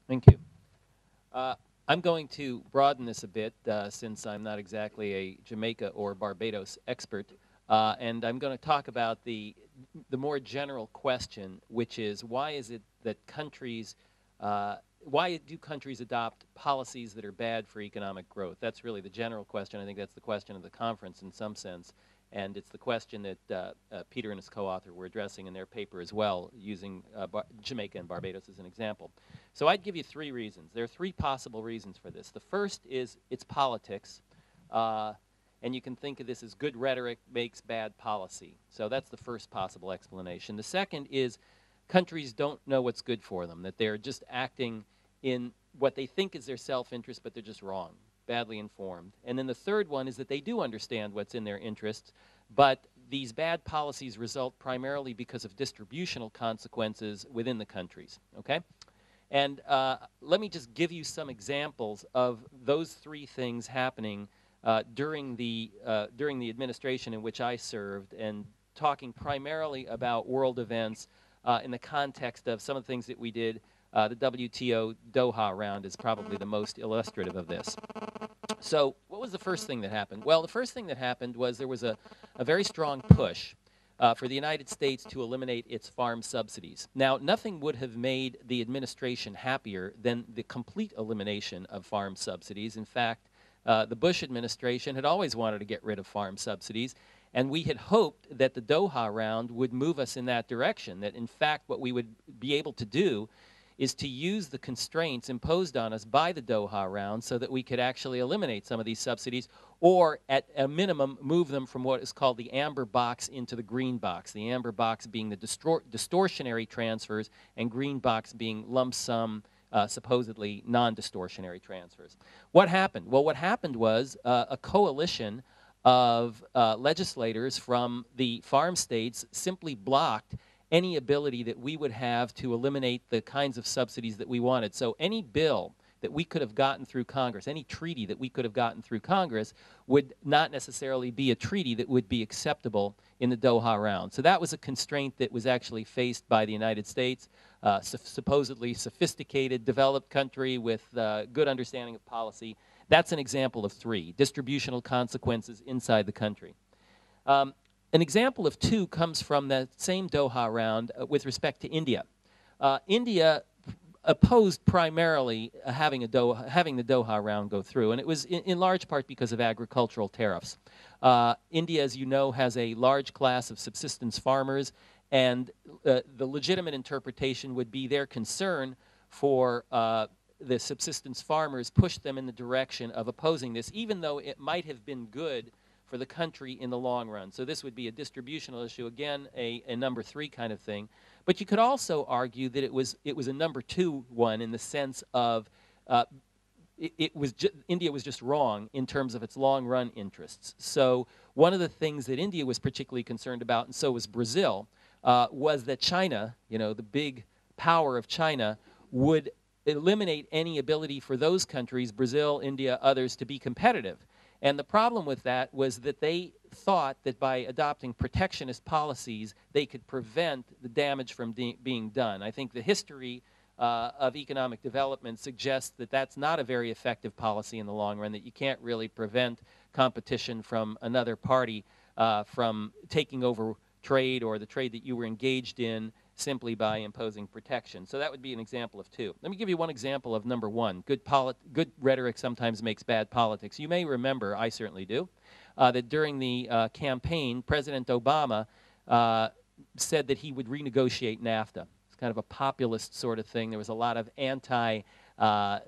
Thank you. I'm going to broaden this a bit since I'm not exactly a Jamaica or Barbados expert, and I'm going to talk about the more general question, which is why is it that why do countries adopt policies that are bad for economic growth? That's really the general question. I think that's the question of the conference in some sense. And it's the question that Peter and his co-author were addressing in their paper as well, using Jamaica and Barbados as an example. So I'd give you three reasons. There are three possible reasons for this. The first is it's politics. And you can think of this as good rhetoric makes bad policy. So that's the first possible explanation. The second is countries don't know what's good for them, that they're just acting in what they think is their self-interest, but they're just wrong, badly informed. And then the third one is that they do understand what's in their interests, but these bad policies result primarily because of distributional consequences within the countries, okay? And let me just give you some examples of those three things happening during the administration in which I served, and talking primarily about world events in the context of some of the things that we did. The Wto Doha Round is probably the most illustrative of this. So what was the first thing that happened? Well, the first thing that happened was there was a very strong push for the United States to eliminate its farm subsidies. Now, nothing would have made the administration happier than the complete elimination of farm subsidies. In fact, the Bush administration had always wanted to get rid of farm subsidies, and we had hoped that the Doha Round would move us in that direction, that in fact what we would be able to do is to use the constraints imposed on us by the Doha Round so that we could actually eliminate some of these subsidies, or at a minimum move them from what is called the amber box into the green box, the amber box being the distortionary transfers and green box being lump sum, supposedly non-distortionary transfers. What happened? Well, what happened was a coalition of legislators from the farm states simply blocked any ability that we would have to eliminate the kinds of subsidies that we wanted. So any bill that we could have gotten through Congress, any treaty that we could have gotten through Congress, would not necessarily be a treaty that would be acceptable in the Doha Round. So that was a constraint that was actually faced by the United States, supposedly sophisticated, developed country with good understanding of policy. That's an example of three, distributional consequences inside the country. An example of two comes from the same Doha Round with respect to India. India opposed primarily having the Doha Round go through, and it was in large part because of agricultural tariffs. India, as you know, has a large class of subsistence farmers, and the legitimate interpretation would be their concern for the subsistence farmers pushed them in the direction of opposing this, even though it might have been good for the country in the long run. So this would be a distributional issue, again, a number three kind of thing. But you could also argue that it was a number two one in the sense of India was just wrong in terms of its long run interests. So one of the things that India was particularly concerned about, and so was Brazil, was that China, you know, the big power of China, would eliminate any ability for those countries, Brazil, India, others, to be competitive. And the problem with that was that they thought that by adopting protectionist policies, they could prevent the damage from being done. I think the history of economic development suggests that that's not a very effective policy in the long run, that you can't really prevent competition from another party from taking over trade or the trade that you were engaged in simply by imposing protection. So that would be an example of two. Let me give you one example of number one. Good rhetoric sometimes makes bad politics. You may remember, I certainly do, that during the campaign, President Obama said that he would renegotiate NAFTA. It's kind of a populist sort of thing. There was a lot of isolationism,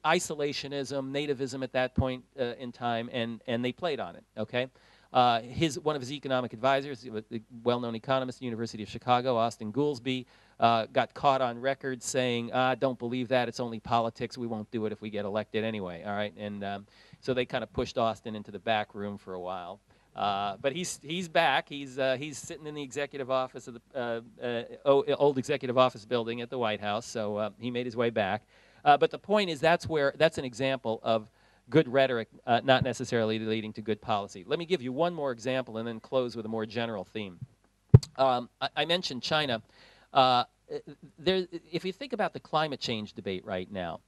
nativism at that point in time, and they played on it, okay? One of his economic advisors, the well-known economist at the University of Chicago, Austin Goolsbee, got caught on record saying, don't believe that, it's only politics, we won't do it if we get elected anyway, all right? And so they kind of pushed Austin into the back room for a while. But he's back. He's sitting in the executive office of the old executive office building at the White House, so he made his way back. But the point is that's an example of good rhetoric not necessarily leading to good policy. Let me give you one more example and then close with a more general theme. I mentioned China. if you think about the climate change debate right now,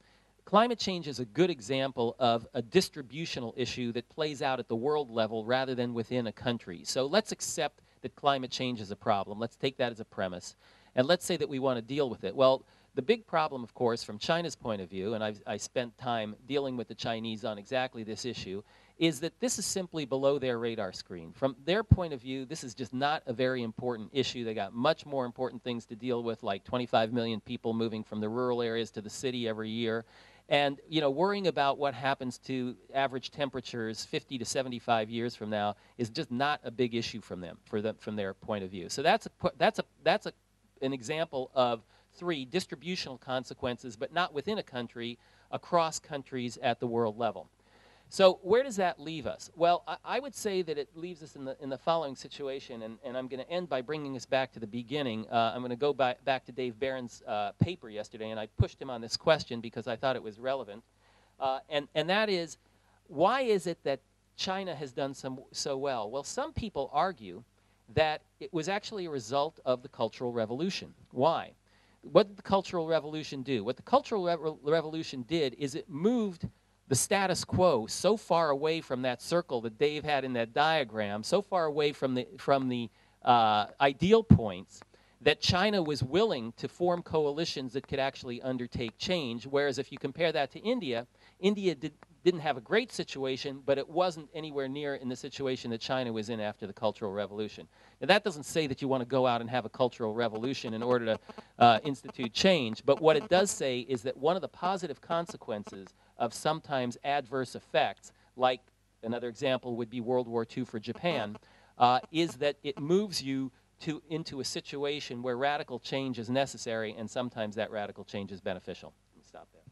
climate change is a good example of a distributional issue that plays out at the world level rather than within a country. So let's accept that climate change is a problem. Let's take that as a premise. And let's say that we want to deal with it. Well, the big problem, of course, from China's point of view, and I spent time dealing with the Chinese on exactly this issue, is that this is simply below their radar screen. From their point of view, this is just not a very important issue. They got much more important things to deal with, like 25 million people moving from the rural areas to the city every year. And, you know, worrying about what happens to average temperatures 50 to 75 years from now is just not a big issue from their point of view. So that's an example of 3 distributional consequences, but not within a country, across countries at the world level. So where does that leave us? Well, I would say that it leaves us in the following situation, and I'm going to end by bringing us back to the beginning. I'm going to go back to Dave Barron's paper yesterday, and I pushed him on this question because I thought it was relevant. And that is, why is it that China has done so well? Well, some people argue that it was actually a result of the Cultural Revolution. Why? What did the Cultural Revolution do? What the Cultural Revolution did is it moved the status quo so far away from that circle that Dave had in that diagram, so far away from the ideal points, that China was willing to form coalitions that could actually undertake change, whereas if you compare that to India, India didn't have a great situation, but it wasn't anywhere near in the situation that China was in after the Cultural Revolution. Now, that doesn't say that you want to go out and have a cultural revolution in order to institute change, but what it does say is that one of the positive consequences of sometimes adverse effects, like another example would be World War II for Japan, is that it moves you into a situation where radical change is necessary, and sometimes that radical change is beneficial. Let me stop there.